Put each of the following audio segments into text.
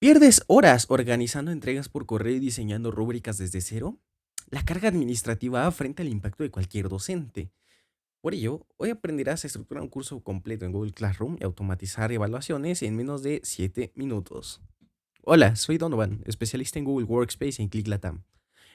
¿Pierdes horas organizando entregas por correo y diseñando rúbricas desde cero? La carga administrativa afrenta el impacto de cualquier docente. Por ello, hoy aprenderás a estructurar un curso completo en Google Classroom y automatizar evaluaciones en menos de 7 minutos. Hola, soy Donovan, especialista en Google Workspace en Click Latam.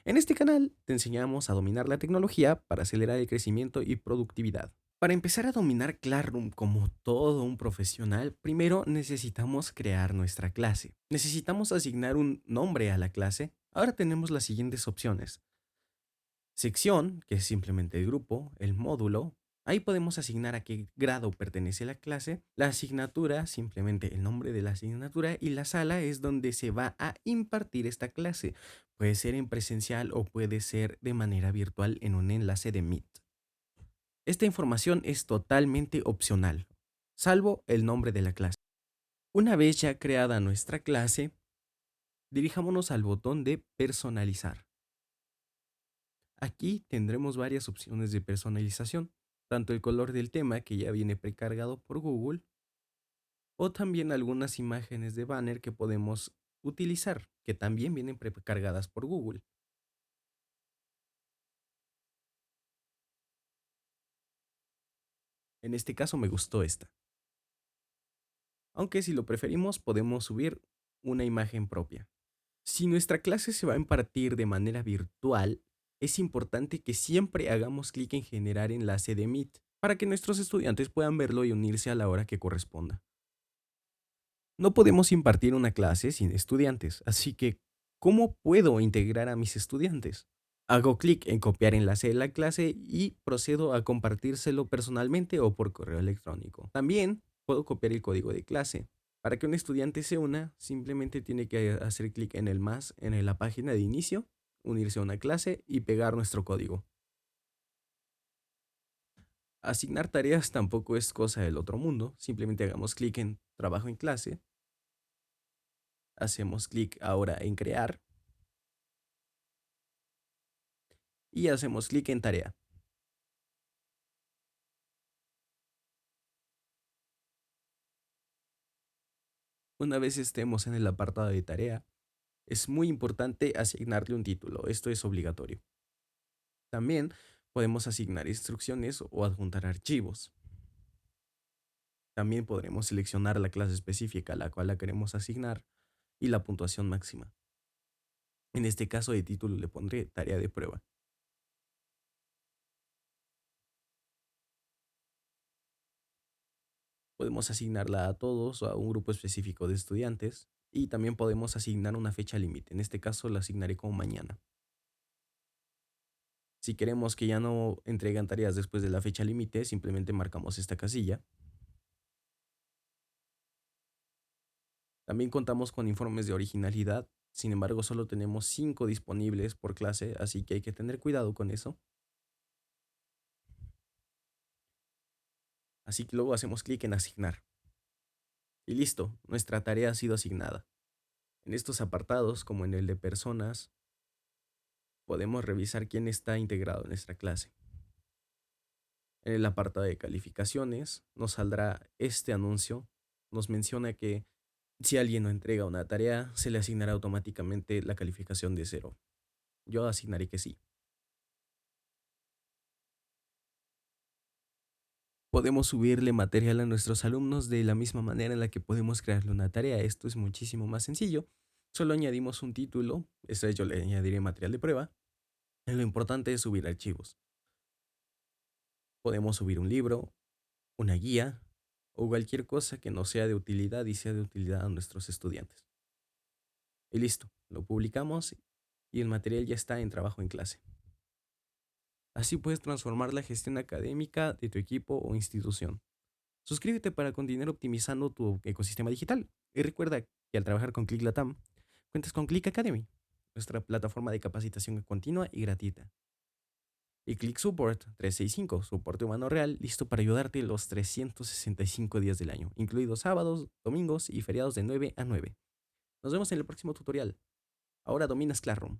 En este canal te enseñamos a dominar la tecnología para acelerar el crecimiento y productividad. Para empezar a dominar Classroom como todo un profesional, primero necesitamos crear nuestra clase. Necesitamos asignar un nombre a la clase. Ahora tenemos las siguientes opciones. Sección, que es simplemente el grupo, el módulo. Ahí podemos asignar a qué grado pertenece la clase. La asignatura, simplemente el nombre de la asignatura. Y la sala es donde se va a impartir esta clase. Puede ser en presencial o puede ser de manera virtual en un enlace de Meet. Esta información es totalmente opcional, salvo el nombre de la clase. Una vez ya creada nuestra clase, dirijámonos al botón de personalizar. Aquí tendremos varias opciones de personalización, tanto el color del tema que ya viene precargado por Google, o también algunas imágenes de banner que podemos utilizar, que también vienen precargadas por Google. En este caso me gustó esta. Aunque si lo preferimos podemos subir una imagen propia. Si nuestra clase se va a impartir de manera virtual, es importante que siempre hagamos clic en generar enlace de Meet para que nuestros estudiantes puedan verlo y unirse a la hora que corresponda. No podemos impartir una clase sin estudiantes, así que ¿cómo puedo integrar a mis estudiantes? Hago clic en copiar enlace de la clase y procedo a compartírselo personalmente o por correo electrónico. También puedo copiar el código de clase. Para que un estudiante se una, simplemente tiene que hacer clic en el más en la página de inicio, unirse a una clase y pegar nuestro código. Asignar tareas tampoco es cosa del otro mundo, simplemente hagamos clic en trabajo en clase, hacemos clic ahora en crear y hacemos clic en tarea. Una vez estemos en el apartado de tarea, es muy importante asignarle un título, esto es obligatorio. También podemos asignar instrucciones o adjuntar archivos. También podremos seleccionar la clase específica a la cual la queremos asignar y la puntuación máxima. En este caso de título le pondré tarea de prueba. Podemos asignarla a todos o a un grupo específico de estudiantes y también podemos asignar una fecha límite. En este caso la asignaré como mañana. Si queremos que ya no entreguen tareas después de la fecha límite, simplemente marcamos esta casilla. También contamos con informes de originalidad, sin embargo solo tenemos 5 disponibles por clase, así que hay que tener cuidado con eso. Así que luego hacemos clic en asignar. Y listo, nuestra tarea ha sido asignada. En estos apartados, como en el de personas, podemos revisar quién está integrado en nuestra clase. En el apartado de calificaciones nos saldrá este anuncio. Nos menciona que si alguien no entrega una tarea, se le asignará automáticamente la calificación de 0. Yo asignaré que sí. Podemos subirle material a nuestros alumnos de la misma manera en la que podemos crearle una tarea. Esto es muchísimo más sencillo. Solo añadimos un título, esto es, yo le añadiré material de prueba. Y lo importante es subir archivos. Podemos subir un libro, una guía o cualquier cosa que nos sea de utilidad y sea de utilidad a nuestros estudiantes. Y listo, lo publicamos y el material ya está en trabajo en clase. Así puedes transformar la gestión académica de tu equipo o institución. Suscríbete para continuar optimizando tu ecosistema digital. Y recuerda que al trabajar con Click Latam, cuentas con Click Academy, nuestra plataforma de capacitación continua y gratuita. Y Click Support 365, soporte humano real, listo para ayudarte los 365 días del año, incluidos sábados, domingos y feriados de 9 a 9. Nos vemos en el próximo tutorial. Ahora dominas Classroom.